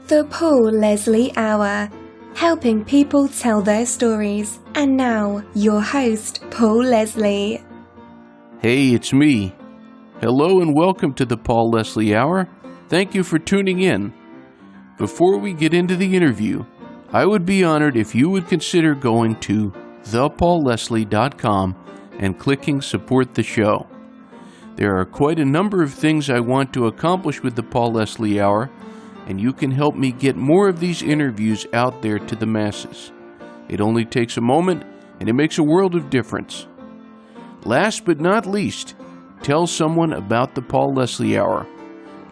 The Paul Leslie Hour, helping people tell their stories. And now, your host, Paul Leslie. Hey, it's me. Hello and welcome to the Paul Leslie Hour. Thank you for tuning in. Before we get into the interview, I would be honored if you would consider going to thepaulleslie.com and clicking Support the Show. There are quite a number of things I want to accomplish with the Paul Leslie Hour, and you can help me get more of these interviews out there to the masses. It only takes a moment, and it makes a world of difference. Last but not least, tell someone about the Paul Leslie Hour.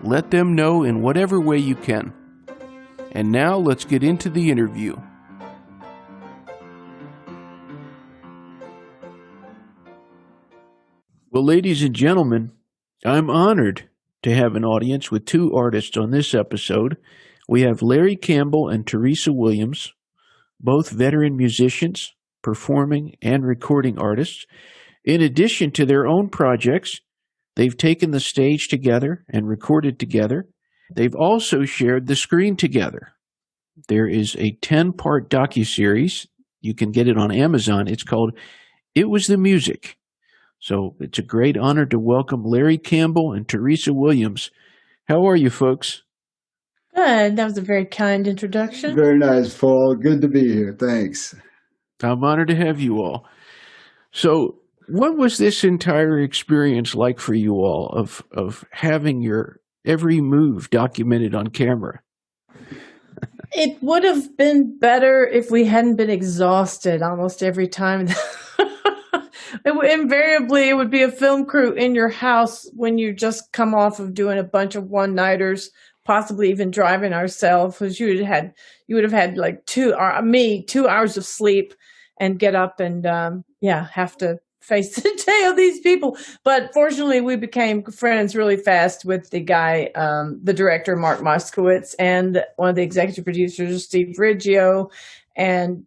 Let them know in whatever way you can. And now let's get into the interview. Well, ladies and gentlemen, I'm honored to have an audience with two artists on this episode. We have Larry Campbell and Teresa Williams, both veteran musicians, performing and recording artists. In addition to their own projects, they've taken the stage together and recorded together. They've also shared the screen together. There is a 10-part docu-series. You can get it on Amazon. It's called It Was the Music. So it's a great honor to welcome Larry Campbell and Teresa Williams. How are you, folks? Good. That was a very kind introduction. Very nice, Paul. Good to be here. Thanks. I'm honored to have you all. So what was this entire experience like for you all of having your every move documented on camera? It would have been better if we hadn't been exhausted almost every time. Invariably, it would be a film crew in your house when you just come off of doing a bunch of one-nighters, possibly even driving ourselves, because you would have had like 2 hours of sleep and get up and have to face the day of these people. But fortunately, we became friends really fast with the guy, the director, Mark Moskowitz, and one of the executive producers, Steve Riggio. And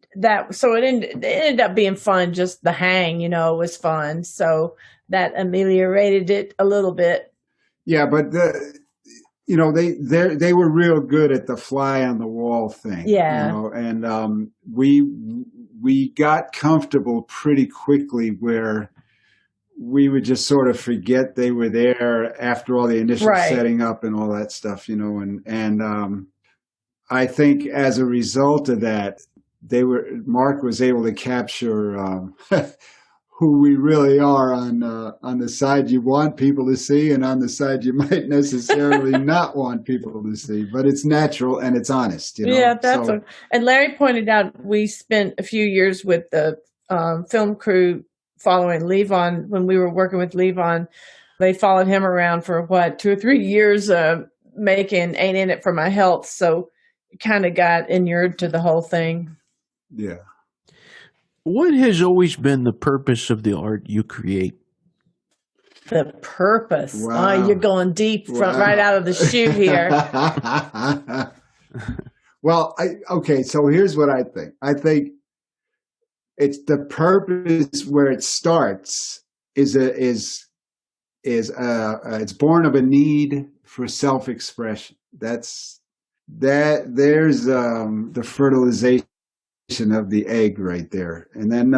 so it ended up being fun. Just the hang, was fun. So that ameliorated it a little bit. Yeah, but they were real good at the fly on the wall thing. Yeah, and we got comfortable pretty quickly where we would just sort of forget they were there after all the initial setting up and all that stuff, and I think as a result of that, Mark was able to capture who we really are on the side you want people to see and on the side you might necessarily not want people to see. But it's natural and it's honest. Yeah, and Larry pointed out we spent a few years with the film crew following Levon. When we were working with Levon, they followed him around for 2 or 3 years making Ain't In It For My Health. So kind of got inured to the whole thing. Yeah. What has always been the purpose of the art you create? The purpose? Wow. Oh, you're going deep right out of the chute here. Well, so here's what I think. I think it's the purpose where it starts is it's born of a need for self-expression. There's the fertilization of the egg right there, and then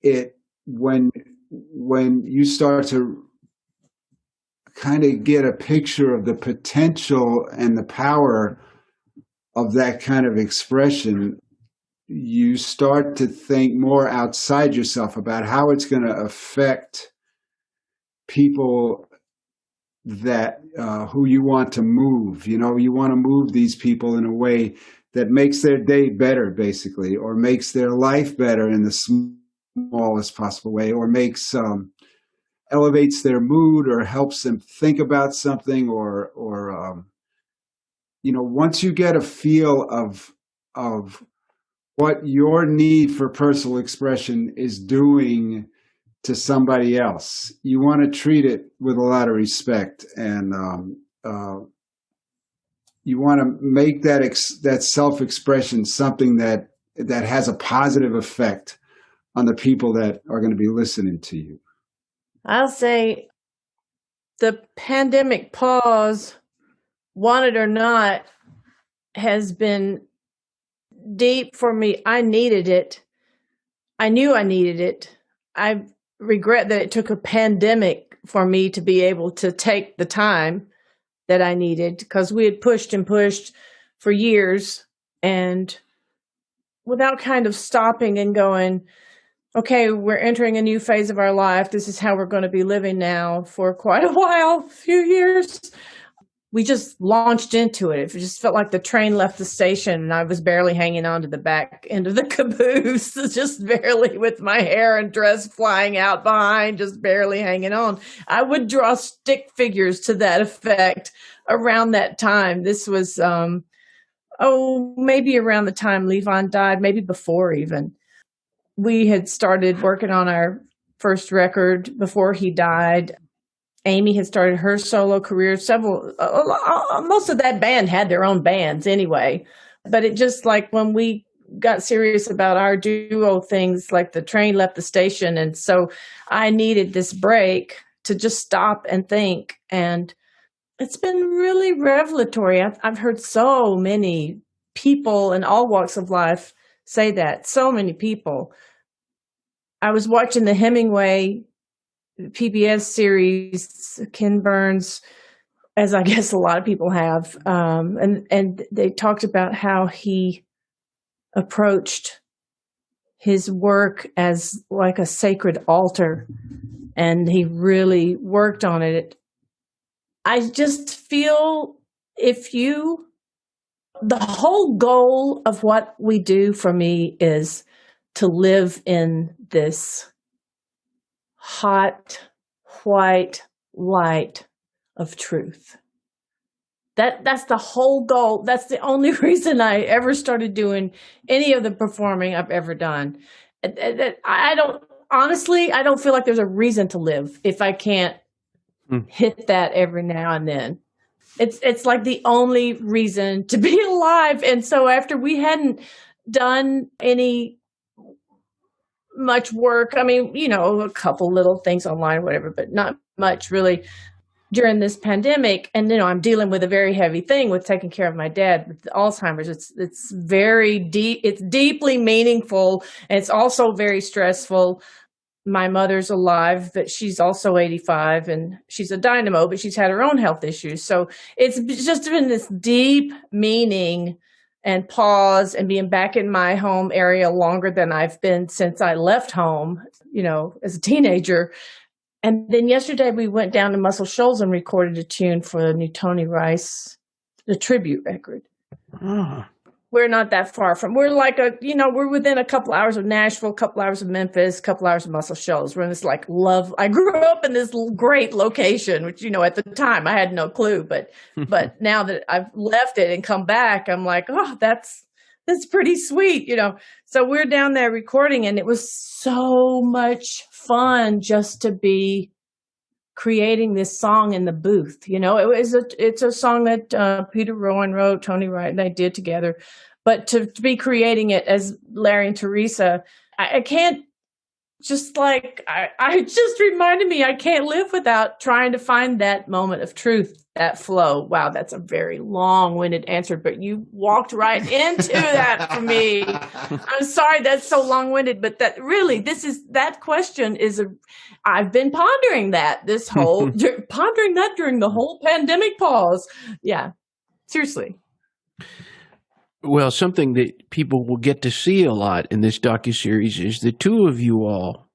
it when you start to kind of get a picture of the potential and the power of that kind of expression, you start to think more outside yourself about how it's going to affect people that who you want to move. You want to move these people in a way that makes their day better, basically, or makes their life better in the smallest possible way, or elevates their mood, or helps them think about something, or once you get a feel of what your need for personal expression is doing to somebody else, you want to treat it with a lot of respect, and you want to make that self-expression something that has a positive effect on the people that are going to be listening to you. I'll say the pandemic pause want it or not, has been deep for me. I needed it. I knew I needed it. I regret that it took a pandemic for me to be able to take the time that I needed, because we had pushed and pushed for years, and without kind of stopping and going, okay, we're entering a new phase of our life. This is how we're going to be living now for quite a while, a few years. We just launched into it. It just felt like the train left the station and I was barely hanging on to the back end of the caboose, just barely, with my hair and dress flying out behind, just barely hanging on. I would draw stick figures to that effect around that time. This was, maybe around the time Levon died, maybe before even. We had started working on our first record before he died. Amy had started her solo career. Most of that band had their own bands anyway. But it just, like, when we got serious about our duo things, like the train left the station. And so I needed this break to just stop and think. And it's been really revelatory. I've heard so many people in all walks of life say that. So many people. I was watching the Hemingway PBS series, Ken Burns, as I guess a lot of people have, and they talked about how he approached his work as like a sacred altar, and he really worked on it. I just feel the whole goal of what we do for me is to live in this hot, white light of truth. That's the whole goal. That's the only reason I ever started doing any of the performing I've ever done. I don't feel like there's a reason to live if I can't hit that every now and then. It's like the only reason to be alive. And so after we hadn't done any much work. I mean, a couple little things online, whatever, but not much really during this pandemic. And, I'm dealing with a very heavy thing with taking care of my dad with Alzheimer's. It's very deep. It's deeply meaningful. And it's also very stressful. My mother's alive, but she's also 85 and she's a dynamo, but she's had her own health issues. So it's just been this deep meaning and pause, and being back in my home area longer than I've been since I left home, as a teenager. And then yesterday we went down to Muscle Shoals and recorded a tune for the new Tony Rice, the tribute record. Ah. We're not that far from, we're like we're within a couple hours of Nashville, a couple hours of Memphis, a couple hours of Muscle Shoals. We're in this I grew up in this great location, which, at the time I had no clue, but now that I've left it and come back, I'm like, oh, that's pretty sweet, So we're down there recording, and it was so much fun just to be creating this song in the booth. It's a song that Peter Rowan wrote, Tony Wright and I did together, but to be creating it as Larry and Teresa, I can't just I just reminded me, I can't live without trying to find that moment of truth, that flow. Wow, that's a very long-winded answer, but you walked right into that for me. I'm sorry that's so long-winded, but that question is I've been pondering that pondering that during the whole pandemic pause. Yeah, seriously. Well, something that people will get to see a lot in this docu-series is the two of you all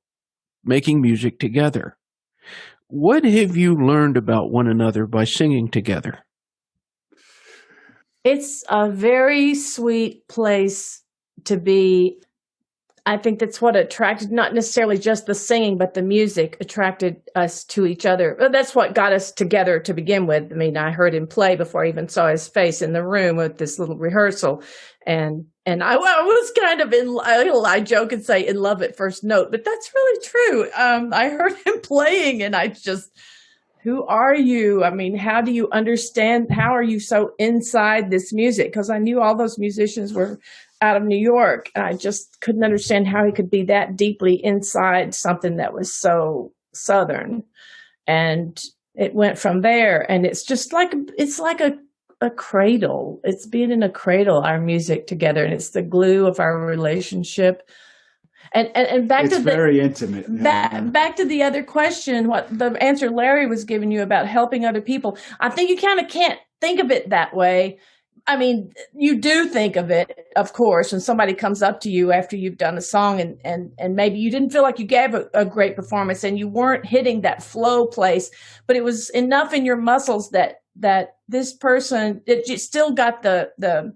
making music together. What have you learned about one another by singing together? It's a very sweet place to be. I think that's what attracted, not necessarily just the singing, but the music attracted us to each other. Well, that's what got us together to begin with. I mean, I heard him play before I even saw his face in the room with this little rehearsal. And I was kind of I joke and say in love at first note, but that's really true. I heard him playing and I just, who are you? I mean, how do you understand? How are you so inside this music? Because I knew all those musicians were out of New York. And I just couldn't understand how he could be that deeply inside something that was so Southern. And it went from there. And it's just like, it's like a a cradle. It's being in a cradle, our music together, and it's the glue of our relationship. And back It's to very intimate. back to the other question, what the answer Larry was giving you about helping other people. I think you kind of can't think of it that way. I mean, you do think of it, of course, when somebody comes up to you after you've done a song and maybe you didn't feel like you gave a great performance and you weren't hitting that flow place, but it was enough in your muscles that this person, it still got the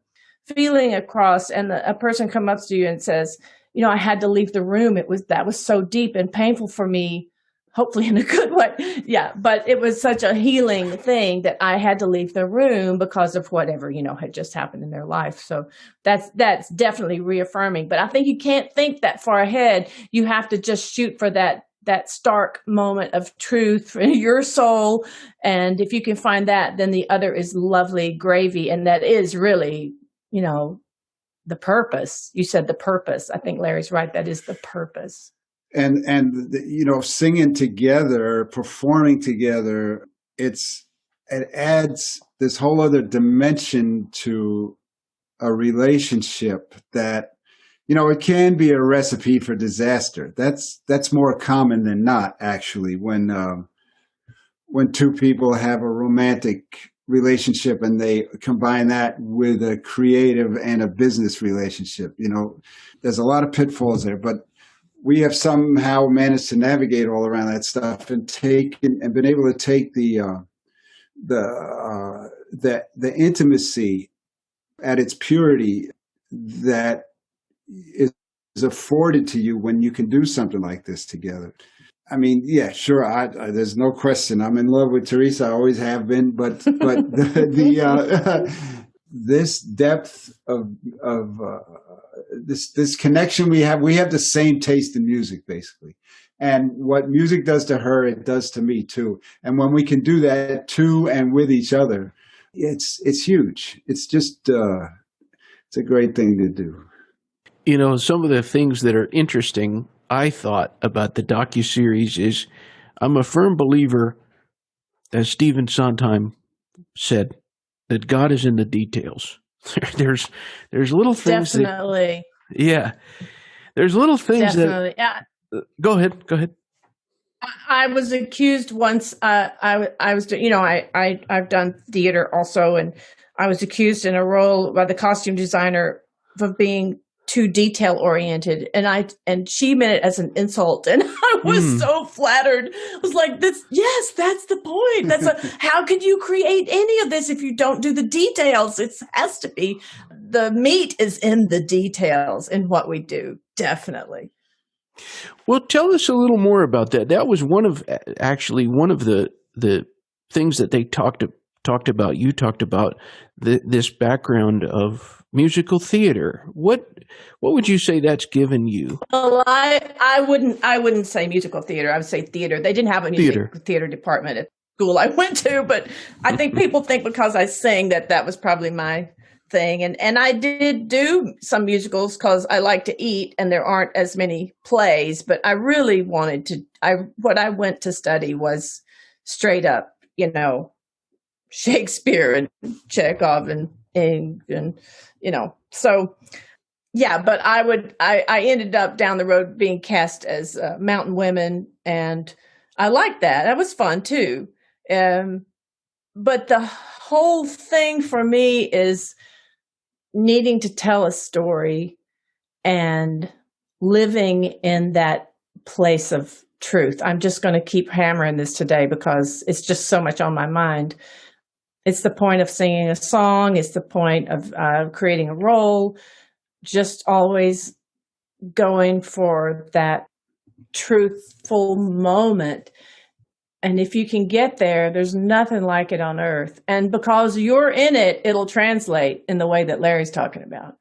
feeling across, and a person comes up to you and says, I had to leave the room. That was so deep and painful for me, hopefully in a good way. Yeah. But it was such a healing thing that I had to leave the room because of whatever, had just happened in their life. So that's definitely reaffirming, but I think you can't think that far ahead. You have to just shoot for that stark moment of truth for your soul. And if you can find that, then the other is lovely gravy. And that is really, the purpose. You said the purpose. I think Larry's right. That is the purpose. And singing together, performing together, it adds this whole other dimension to a relationship that, it can be a recipe for disaster. That's more common than not, actually, when two people have a romantic relationship and they combine that with a creative and a business relationship. There's a lot of pitfalls there, but we have somehow managed to navigate all around that stuff and been able to take the intimacy at its purity that is afforded to you when you can do something like this together. I mean, yeah, sure. There's no question. I'm in love with Teresa. I always have been. But this depth of this connection we have the same taste in music, basically. And what music does to her, it does to me too. And when we can do that to and with each other, it's huge. It's just it's a great thing to do. Some of the things that are interesting, I thought, about the docu-series is I'm a firm believer, as Stephen Sondheim said, that God is in the details. There's little things. Definitely. There's little things Definitely. Go ahead. I was accused once. I was, I've done theater also, and I was accused in a role by the costume designer of being too detail oriented, and she meant it as an insult, and I was so flattered. I was like, yes, that's the point. How could you create any of this if you don't do the details? It has to be, the meat is in the details in what we do. Definitely. Well, tell us a little more about that. That was one of the things that they talked about. You talked about this background of musical theater. What would you say that's given you? Well, I wouldn't say musical theater. I would say theater. They didn't have a music theater department at school I went to, but I think people think because I sing that was probably my thing. And I did do some musicals because I like to eat and there aren't as many plays, but I really wanted to, what I went to study was straight up, Shakespeare and Chekhov and so yeah, but I ended up down the road being cast as Mountain Women, and I liked that. That was fun too. But the whole thing for me is needing to tell a story and living in that place of truth. I'm just going to keep hammering this today because it's just so much on my mind. It's the point of singing a song. It's the point of creating a role. Just always going for that truthful moment. And if you can get there, there's nothing like it on earth. And because you're in it, it'll translate in the way that Larry's talking about.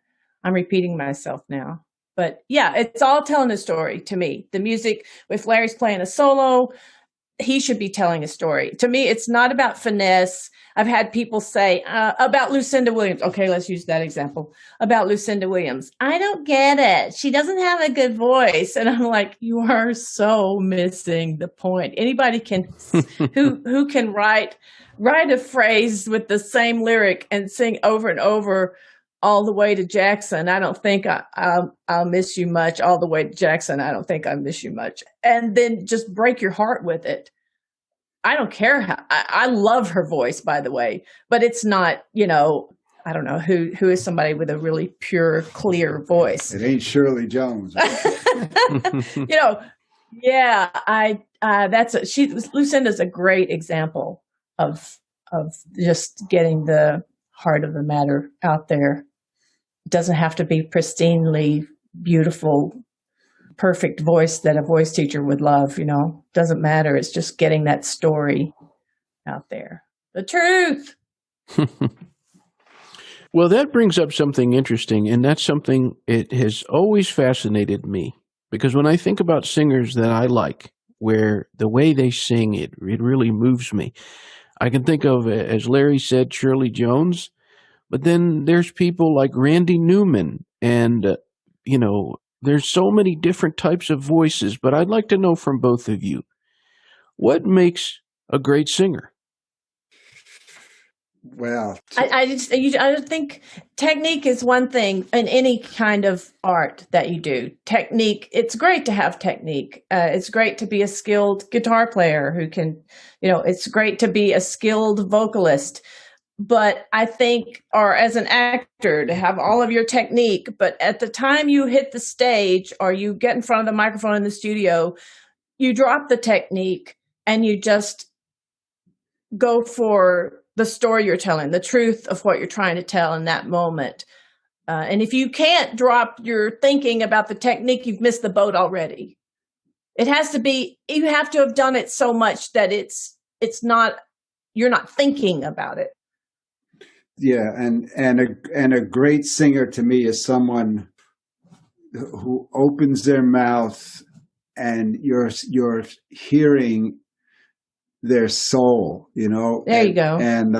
I'm repeating myself now. But yeah, it's all telling a story to me. The music, if Larry's playing a solo, he should be telling a story. To me, it's not about finesse. I've had people say about Lucinda Williams. Okay, let's use that example. About Lucinda Williams. I don't get it. She doesn't have a good voice. And I'm like, you are so missing the point. Anybody can who can write a phrase with the same lyric and sing over and over all the way to Jackson. I don't think I'll miss you much. All the way to Jackson. I don't think I miss you much. And then just break your heart with it. I don't care how. I love her voice, by the way, but it's not, I don't know who is somebody with a really pure, clear voice. It ain't Shirley Jones. Lucinda's a great example of just getting the heart of the matter out there. It doesn't have to be pristinely beautiful, perfect voice that a voice teacher would love, doesn't matter. It's just getting that story out there. The truth. Well, that brings up something interesting, and that's something it has always fascinated me. Because when I think about singers that I like, where the way they sing, it really moves me. I can think of, as Larry said, Shirley Jones, but then there's people like Randy Newman, and, there's so many different types of voices, but I'd like to know from both of you, what makes a great singer? Well, I think technique is one thing in any kind of art that you do. Technique, it's great to have technique. It's great to be a skilled guitar player who can, it's great to be a skilled vocalist. But I think, or as an actor, to have all of your technique, but at the time you hit the stage or you get in front of the microphone in the studio, you drop the technique and you just go for the story you're telling, the truth of what you're trying to tell in that moment. And if you can't drop your thinking about the technique, you've missed the boat already. It has to be, you have to have done it so much that it's not, you're not thinking about it. Yeah, and a great singer to me is someone who opens their mouth and you're hearing their soul, There you go. And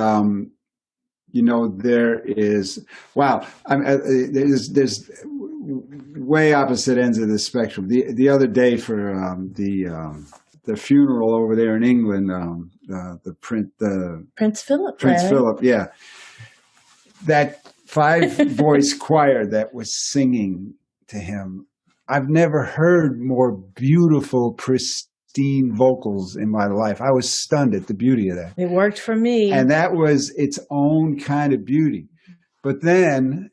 there is there's way opposite ends of the spectrum. The other day for the funeral over there in England, Prince Philip. Prince right? Philip, yeah. That 5-voice choir that was singing to him, I've never heard more beautiful, pristine vocals in my life. I was stunned at the beauty of that. It worked for me. And that was its own kind of beauty. But then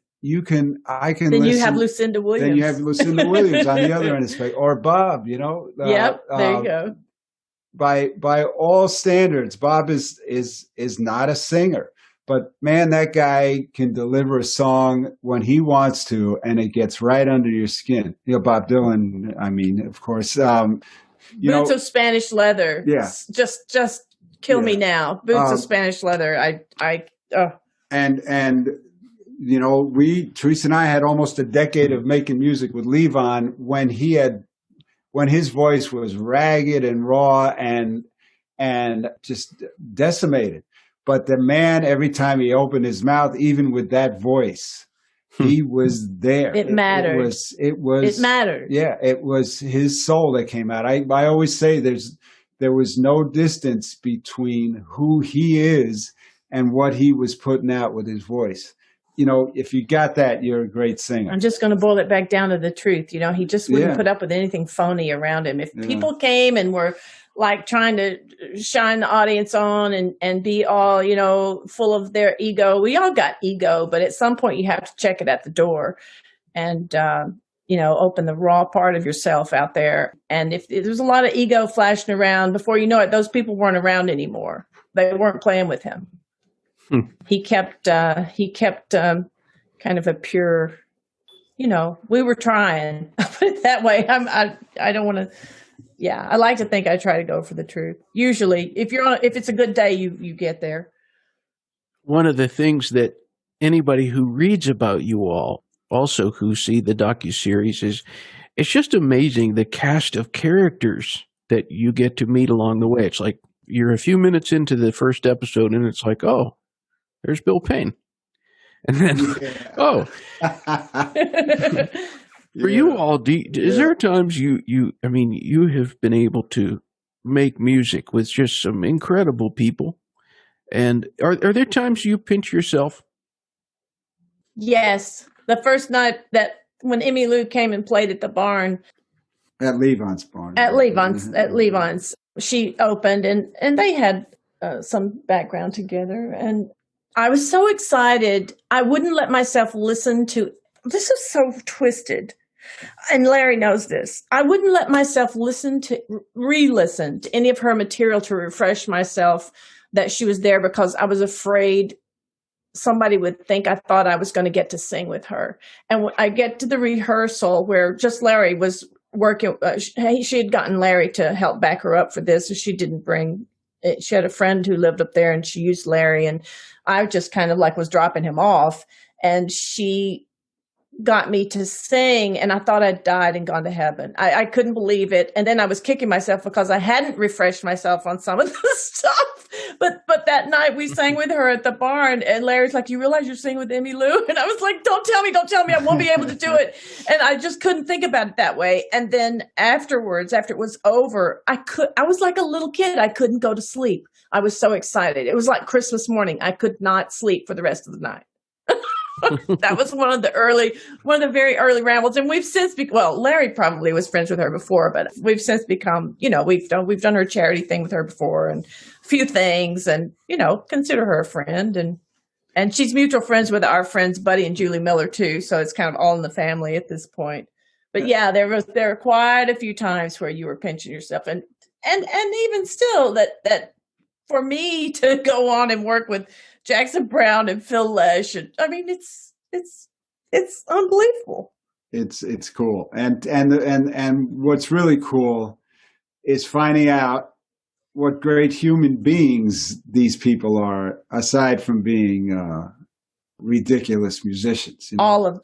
I can Then listen. you have Lucinda Williams. Then you have Lucinda Williams on the other end of the spectrum. Or Bob, Yep, there you go. By all standards, Bob is not a singer. But man, that guy can deliver a song when he wants to, and it gets right under your skin. Bob Dylan, I mean, of course. Boots of Spanish leather. Yeah. Just kill me now. Boots of Spanish leather. And Teresa and I had almost a decade of making music with Levon when his voice was ragged and raw and just decimated. But the man, every time he opened his mouth, even with that voice, he was there. It mattered. It mattered. Yeah, it was his soul that came out. I always say there was no distance between who he is and what he was putting out with his voice. If you got that, you're a great singer. I'm just going to boil it back down to the truth. He just wouldn't put up with anything phony around him. If people came and were like trying to shine the audience on and be all, full of their ego. We all got ego, but at some point you have to check it at the door and, open the raw part of yourself out there. And if there's a lot of ego flashing around, before you know it, those people weren't around anymore. They weren't playing with him. He kept kind of a pure, we were trying. I'll put it that way. I don't want to. Yeah, I like to think I try to go for the truth. Usually, if it's a good day, you get there. One of the things that anybody who reads about you all, also who see the docu-series, is it's just amazing the cast of characters that you get to meet along the way. It's like you're a few minutes into the first episode, and it's like, oh, there's Bill Payne. And then, oh, for you all, is there times you have been able to make music with just some incredible people? And are there times you pinch yourself? Yes. The first night when Emmy Lou came and played at the barn. At Levon's barn. At Levon's. She opened and they had some background together. And I was so excited. I wouldn't let myself listen to, this is so twisted. And Larry knows this. I wouldn't let myself re-listen to any of her material to refresh myself that she was there, because I was afraid somebody would think I thought I was going to get to sing with her. And when I get to the rehearsal where just Larry was working, she had gotten Larry to help back her up for this. So she didn't bring it. She had a friend who lived up there and she used Larry, and I just kind of like was dropping him off, and she got me to sing, and I thought I'd died and gone to heaven. I couldn't believe it. And then I was kicking myself because I hadn't refreshed myself on some of the stuff. But that night we sang with her at the barn, and Larry's like, you realize you're singing with Emmy Lou? And I was like, don't tell me, I won't be able to do it. And I just couldn't think about it that way. And then afterwards, after it was over, I was like a little kid. I couldn't go to sleep. I was so excited. It was like Christmas morning. I could not sleep for the rest of the night. That was one of the very early rambles. And we've since Larry probably was friends with her before, but we've since become, we've done her charity thing with her before and a few things, and, consider her a friend, and she's mutual friends with our friends, Buddy and Julie Miller too. So it's kind of all in the family at this point. But yeah, there were quite a few times where you were pinching yourself, and even still that for me to go on and work with Jackson Browne and Phil Lesh, and I mean, it's unbelievable. It's cool, and what's really cool is finding out what great human beings these people are, aside from being ridiculous musicians. All of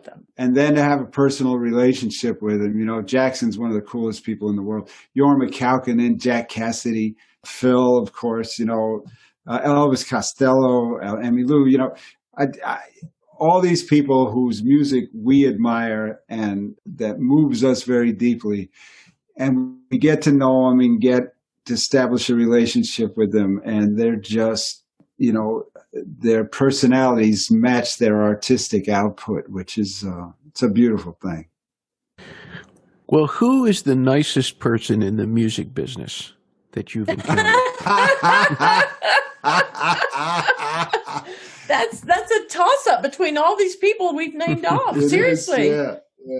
them, and then to have a personal relationship with them. Jackson's one of the coolest people in the world. Jorma McCalkin, Jack Cassidy, Phil, of course. Elvis Costello, Emmy Lou, all these people whose music we admire and that moves us very deeply. And we get to know them and get to establish a relationship with them. And they're just, their personalities match their artistic output, which is, it's a beautiful thing. Well, who is the nicest person in the music business that you've encountered? That's a toss-up between all these people we've named off. Seriously. Yeah.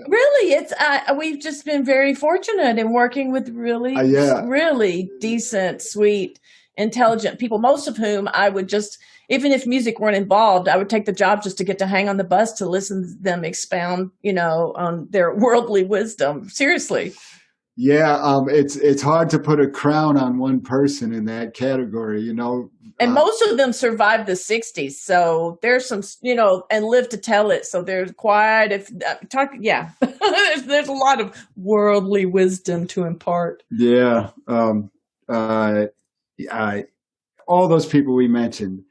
Really, it's we've just been very fortunate in working with really, really decent, sweet, intelligent people, most of whom I would just, even if music weren't involved, I would take the job just to get to hang on the bus to listen to them expound, on their worldly wisdom. Seriously. Yeah, it's hard to put a crown on one person in that category, And most of them survived the 60s, so there's some, and lived to tell it. So there's there's a lot of worldly wisdom to impart. Yeah, all those people we mentioned,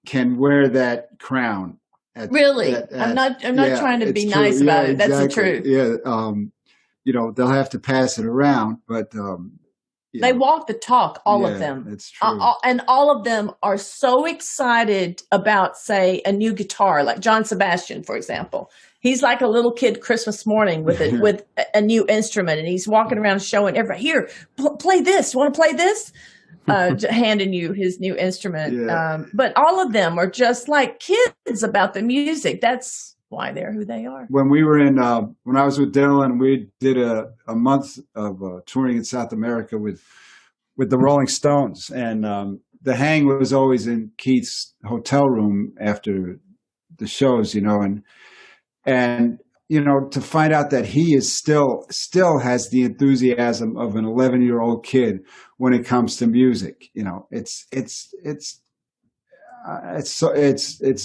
can wear that crown. I'm not trying to be nice about it. Exactly. That's the truth. Yeah. They'll have to pass it around, but they walk the talk, all of them. It's true. And all of them are so excited about, say, a new guitar, like John Sebastian, for example. He's like a little kid Christmas morning with a new instrument, and he's walking around showing everybody, here, play this. You want to play this? Handing you his new instrument. Yeah. But all of them are just like kids about the music. That's why they're who they are. When we were when I was with Dylan, we did a month of touring in South America with the Rolling Stones, and the hang was always in Keith's hotel room after the shows, and to find out that he is still has the enthusiasm of an 11-year-old kid when it comes to music. It's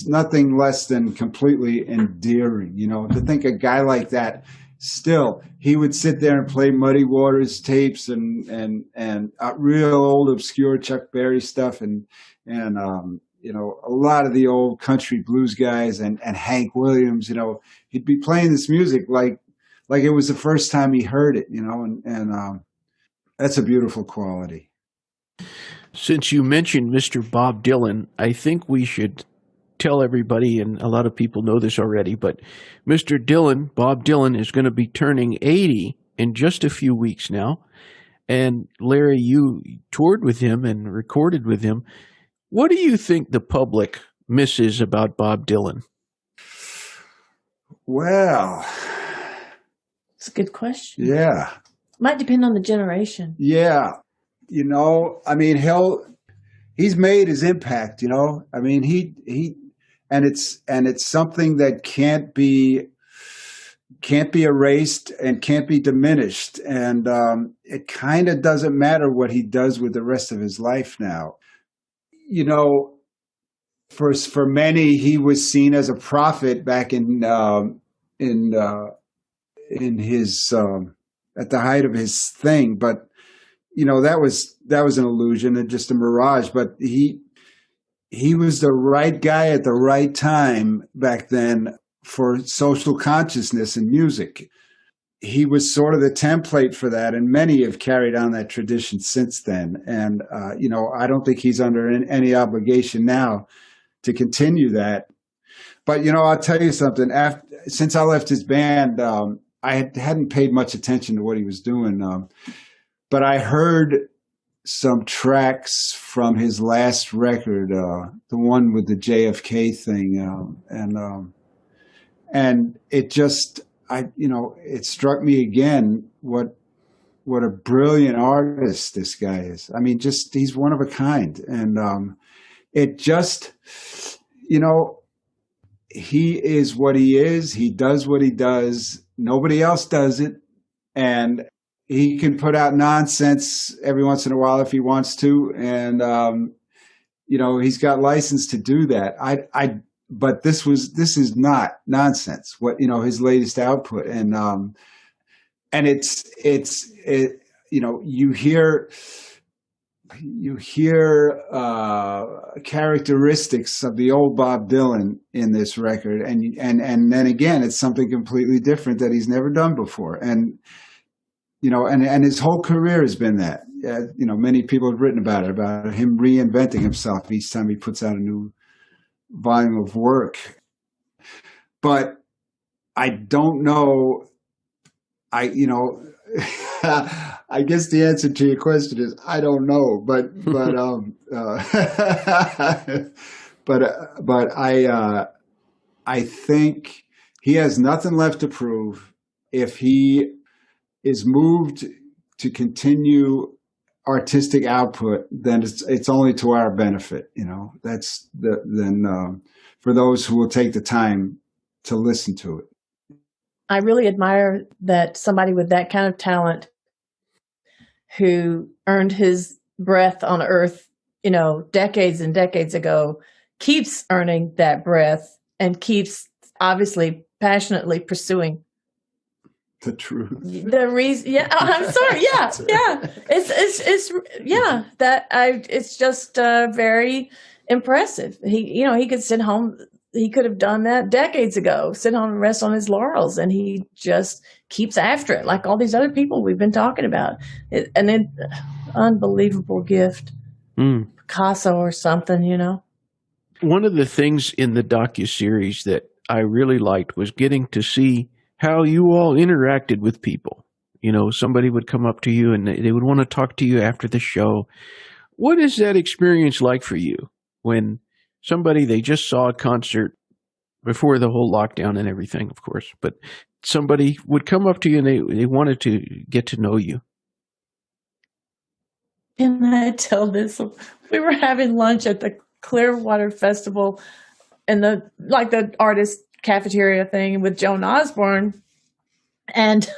nothing less than completely endearing, to think a guy like that still, he would sit there and play Muddy Waters tapes and real old obscure Chuck Berry stuff and a lot of the old country blues guys and Hank Williams. He'd be playing this music like it was the first time he heard it. And that's a beautiful quality. Since you mentioned Mr. Bob Dylan, I think we should tell everybody, and a lot of people know this already, but Mr. Dylan, Bob Dylan, is going to be turning 80 in just a few weeks now. And Larry, you toured with him and recorded with him. What do you think the public misses about Bob Dylan? Well, it's a good question. Yeah. Might depend on the generation. Yeah. He's made his impact, and it's something that can't be erased and can't be diminished. And it kind of doesn't matter what he does with the rest of his life now. For many, he was seen as a prophet back in his at the height of his thing, but that was an illusion and just a mirage. But he was the right guy at the right time back then for social consciousness in music. He was sort of the template for that, and many have carried on that tradition since then. And I don't think he's under any obligation now to continue that. But I'll tell you something. Since I left his band, I hadn't paid much attention to what he was doing, but I heard some tracks from his last record, the one with the JFK thing, and it just, it struck me again what a brilliant artist this guy is. I mean, just he's one of a kind, and it just, he is what he is. He does what he does. Nobody else does it, and he can put out nonsense every once in a while if he wants to, and he's got license to do that. But this is not nonsense. What his latest output, and you hear characteristics of the old Bob Dylan in this record, and then again, it's something completely different that he's never done before, and his whole career has been that. Many people have written about him reinventing himself each time he puts out a new volume of work. But I don't know. I guess the answer to your question is I don't know, but I think he has nothing left to prove. If he is moved to continue artistic output, then it's only to our benefit. That's for those who will take the time to listen to it. I really admire that somebody with that kind of talent who earned his breath on earth, decades and decades ago, keeps earning that breath and keeps obviously passionately pursuing the truth. The reason, yeah, I'm sorry, yeah. It's just very impressive. He could sit home. He could have done that decades ago, sit home and rest on his laurels, and he just keeps after it, like all these other people we've been talking about. An unbelievable gift, Picasso or something, One of the things in the docu-series that I really liked was getting to see how you all interacted with people. Somebody would come up to you and they would want to talk to you after the show. What is that experience like for you when somebody, they just saw a concert before the whole lockdown and everything, of course, but somebody would come up to you and they wanted to get to know you? Can I tell this? We were having lunch at the Clearwater Festival and the artist cafeteria thing with Joan Osborne, and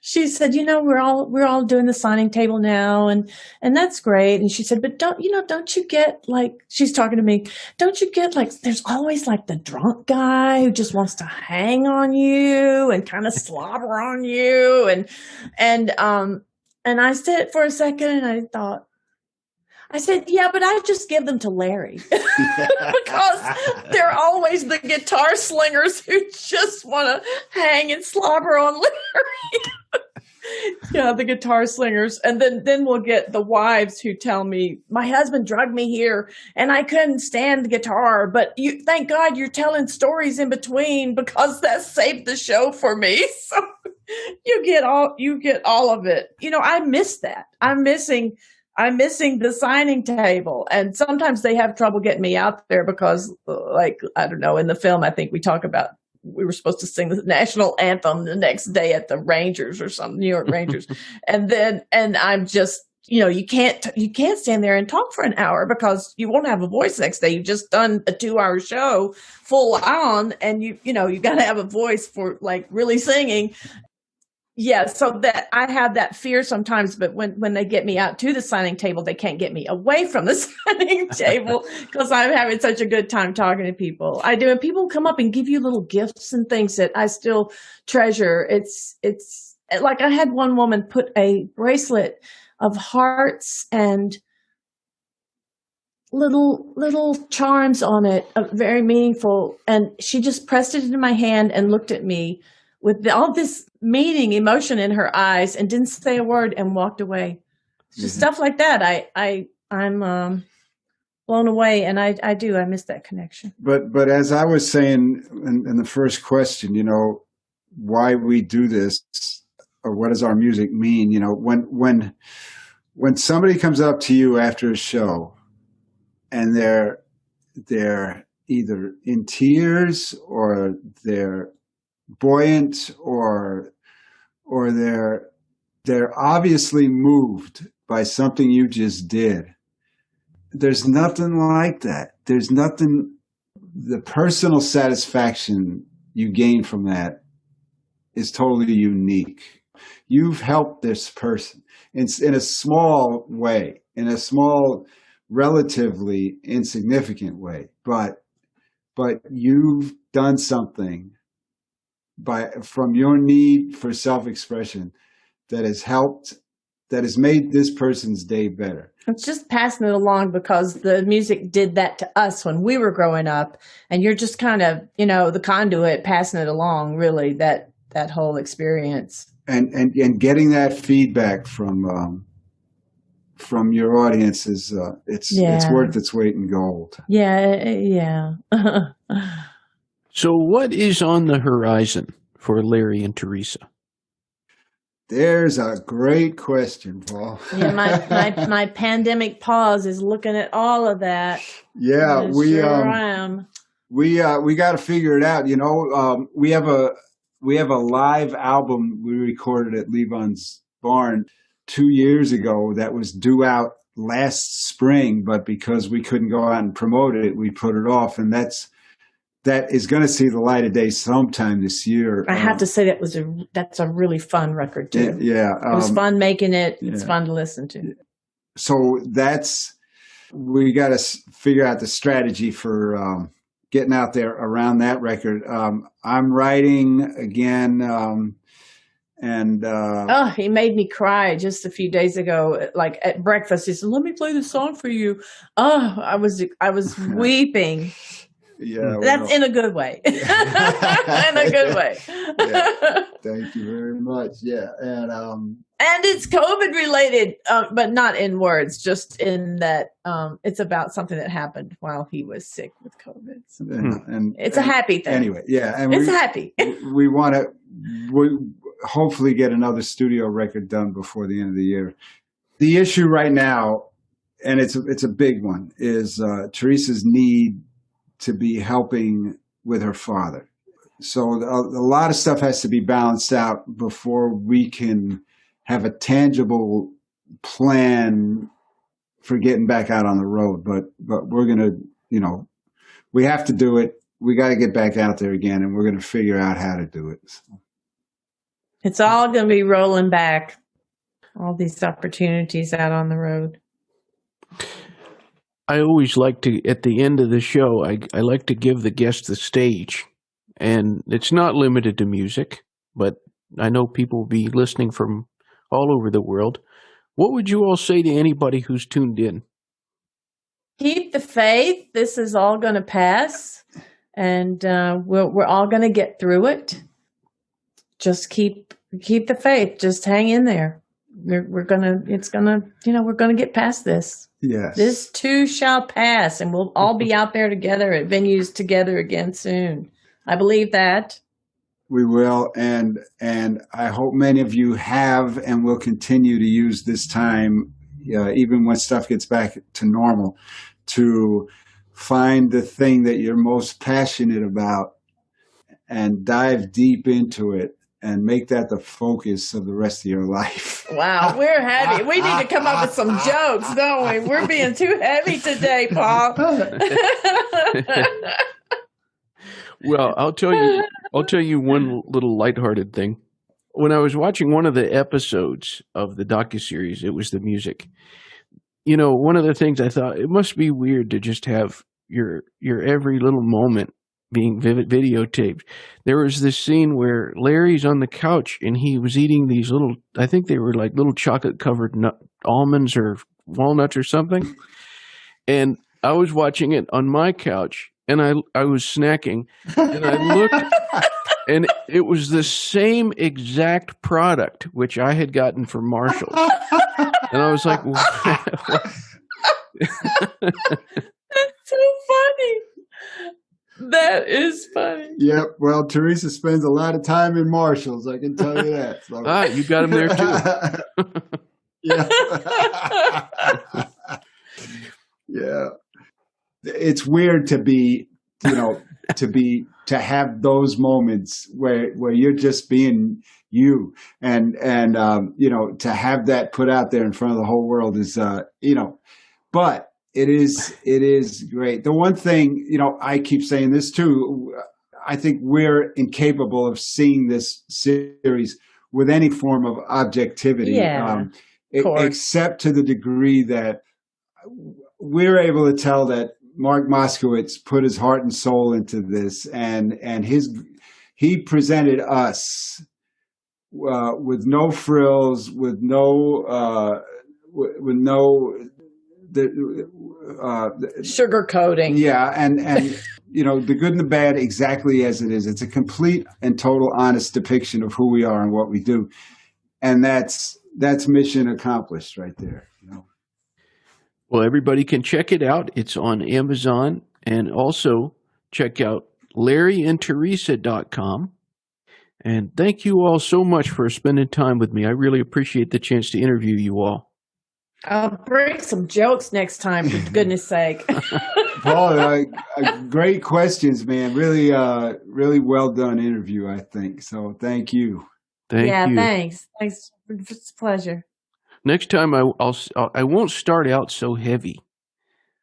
she said, we're all doing the signing table now, and that's great. And she said, but don't you get like, she's talking to me, don't you get like, there's always like the drunk guy who just wants to hang on you and kind of slobber on you, and I said for a second, and I said, yeah, but I just give them to Larry because they're always the guitar slingers who just want to hang and slobber on Larry. Yeah, the guitar slingers. And then we'll get the wives who tell me, my husband drugged me here and I couldn't stand the guitar, but thank God you're telling stories in between because that saved the show for me. So you get all of it. I miss that. I'm missing the signing table. And sometimes they have trouble getting me out there because, like, I don't know, in the film, I think we talk about we were supposed to sing the national anthem the next day at the Rangers or something, New York Rangers. And I'm just, you can't stand there and talk for an hour because you won't have a voice next day. You've just done a 2-hour show full on, and you got to have a voice for like really singing. Yeah, so that I have that fear sometimes, but when they get me out to the signing table, they can't get me away from the signing table because I'm having such a good time talking to people. I do, and people come up and give you little gifts and things that I still treasure. It's like I had one woman put a bracelet of hearts and little charms on it, very meaningful, and she just pressed it into my hand and looked at me with all this meaning, emotion in her eyes, and didn't say a word and walked away. Just stuff like that. I'm blown away, and I miss that connection. But as I was saying in the first question, why we do this, or what does our music mean? When somebody comes up to you after a show, and they're either in tears or they're buoyant or they're obviously moved by something you just did. There's nothing like that. There's nothing, the personal satisfaction you gain from that is totally unique. You've helped this person in a small way, in a small, relatively insignificant way, but you've done something from your need for self-expression that has made this person's day better. It's just passing it along because the music did that to us when we were growing up, and you're just kind of, the conduit passing it along, really, that whole experience. And getting that feedback from your audience is it's worth its weight in gold. Yeah. So what is on the horizon for Larry and Teresa? There's a great question, Paul. Yeah, my pandemic pause is looking at all of that. Yeah, we am. We got to figure it out. We have a live album we recorded at Levon's Barn 2 years ago that was due out last spring, but because we couldn't go out and promote it, we put it off, and that is going to see the light of day sometime this year. I have to say that's a really fun record too. Yeah, it was fun making it. It's fun to listen to. So we got to figure out the strategy for getting out there around that record. I'm writing again, and he made me cry just a few days ago. Like at breakfast, he said, "Let me play the song for you." I was weeping. Yeah, that's in a good way. In a good way. Yeah. Thank you very much. Yeah, and it's COVID related, but not in words, just in that it's about something that happened while he was sick with COVID. So and it's a happy thing. Anyway, yeah, and it's happy. We want to hopefully get another studio record done before the end of the year. The issue right now, and it's a big one, is Teresa's need to be helping with her father. So a lot of stuff has to be balanced out before we can have a tangible plan for getting back out on the road. But we're going to, we have to do it. We got to get back out there again, and we're going to figure out how to do it. So. It's all going to be rolling back. All these opportunities out on the road. I always like to, at the end of the show, I like to give the guest the stage. And it's not limited to music, but I know people will be listening from all over the world. What would you all say to anybody who's tuned in? Keep the faith. This is all going to pass. And we're all going to get through it. Just keep the faith. Just hang in there. We're gonna get past this. Yes. This too shall pass, and we'll all be out there together at venues together again soon. I believe that. We will, and I hope many of you have and will continue to use this time, even when stuff gets back to normal, to find the thing that you're most passionate about and dive deep into it. And make that the focus of the rest of your life. Wow, we're heavy. We need to come up with some jokes, don't we? We're being too heavy today, Paul. Well, I'll tell you one little lighthearted thing. When I was watching one of the episodes of the docu-series, it was the music. You know, one of the things I thought, it must be weird to just have your every little moment being videotaped. There was this scene where Larry's on the couch and he was eating these little, I think they were like little chocolate covered almonds or walnuts or something. And I was watching it on my couch and I was snacking and I looked and it was the same exact product which I had gotten from Marshall. And I was like, what? That's so funny. That is funny. Yep. Well, Teresa spends a lot of time in Marshalls. I can tell you that. So. You got him there too. Yeah. Yeah. It's weird to be, to have those moments where you're just being you, and to have that put out there in front of the whole world is, but. It is great. The one thing, I keep saying this too, I think we're incapable of seeing this series with any form of objectivity, except to the degree that we're able to tell that Mark Moskowitz put his heart and soul into this, and he presented us with no frills, with no sugar coating. Yeah, and the good and the bad exactly as it is. It's a complete and total honest depiction of who we are and what we do, and that's mission accomplished right there. Well, everybody can check it out. It's on Amazon, and also check out LarryandTeresa.com. And thank you all so much for spending time with me. I really appreciate the chance to interview you all. I'll bring some jokes next time, for goodness sake. Paul, great questions, man. Really, really well done interview, I think. So thank you. Thank you. Thanks. It's a pleasure. Next time I won't start out so heavy.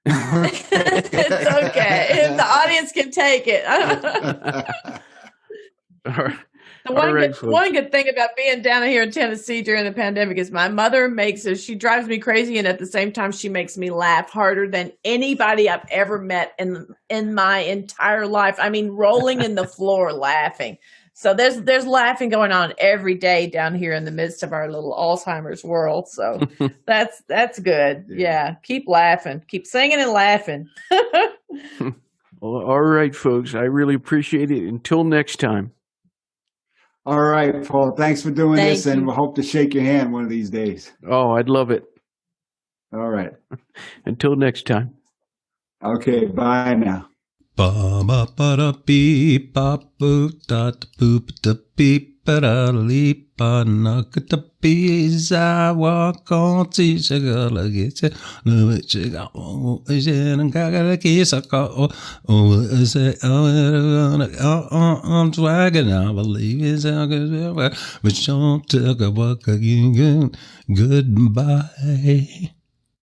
It's okay. The audience can take it. All right. One good thing about being down here in Tennessee during the pandemic is my mother she drives me crazy, and at the same time she makes me laugh harder than anybody I've ever met in my entire life. I mean, rolling in the floor laughing. So there's laughing going on every day down here in the midst of our little Alzheimer's world. So that's good. Yeah, keep laughing, keep singing and laughing. Well, all right, folks. I really appreciate it. Until next time. All right, Paul. Thanks for doing this, and we'll hope to shake your hand one of these days. Oh, I'd love it. All right. Until next time. Okay, bye now. Ba ba ba da beep ba boop da boop da beep ba da leap ba knock da bees. I walk on teach a girl a get it. No, it's a got oh, is it and gaga kiss a got oh, is it I'm swagging. I believe it's a good, but don't talk about again. Goodbye.